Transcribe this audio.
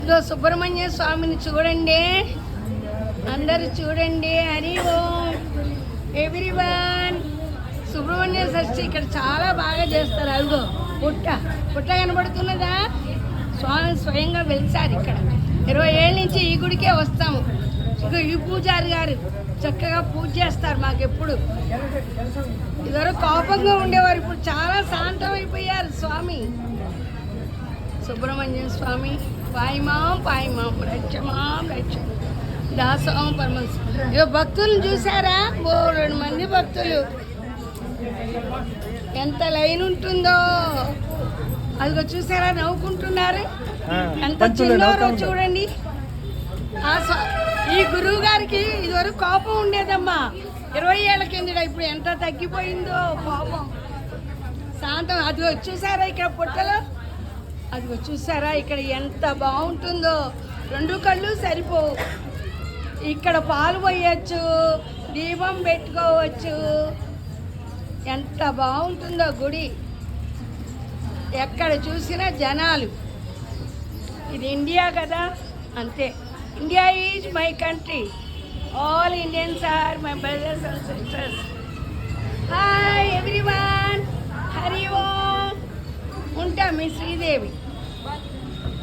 ఇదో సుబ్రహ్మణ్య స్వామిని చూడండి, అందరు చూడండి. హరి ఓం ఎవ్రీవన్. సుబ్రహ్మణ్య షష్ఠి ఇక్కడ చాలా బాగా చేస్తారు. అదిగో పుట్ట కనబడుతున్నదా? స్వామి స్వయంగా వెలిసారు ఇక్కడ. 20 ఏళ్ళ నుంచి ఈ గుడికే వస్తాము. ఇక ఈ పూజారి గారు చక్కగా పూజ చేస్తారు మాకెప్పుడు. ఇదివరకు కోపంగా ఉండేవారు, ఇప్పుడు చాలా శాంతం అయిపోయారు స్వామి. సుబ్రహ్మణ్య స్వామి పాయిమాం పాయిమాం రక్షమాం రక్ష దాసం పరమస్. ఇక భక్తులను చూసారా? 2 మంది భక్తులు. ఎంత లైన్ ఉంటుందో అదిగో చూసారా, నవ్వుకుంటున్నారు. ఎంత చిన్నోరో చూడండి. ఈ గురువు గారికి ఇదివరకు కోపం ఉండేదమ్మా, 20 ఏళ్ల కిందట. ఇప్పుడు ఎంత తగ్గిపోయిందో కోపం, శాంతం. అది చూసారా ఇక్కడ పుట్టలో, అది చూసారా ఇక్కడ ఎంత బాగుంటుందో. 2 కళ్ళు సరిపోవు. ఇక్కడ పాలు పోయచ్చు, దీపం పెట్టుకోవచ్చు. ఎంత బాగుంటుందో గుడి. ఎక్కడ చూసినా జనాలు. ఇది ఇండియా కదా, అంతే. India is my country. All Indians are my brothers and sisters. Hi everyone. Hari Om. ఉంటా మీ శ్రీదేవి.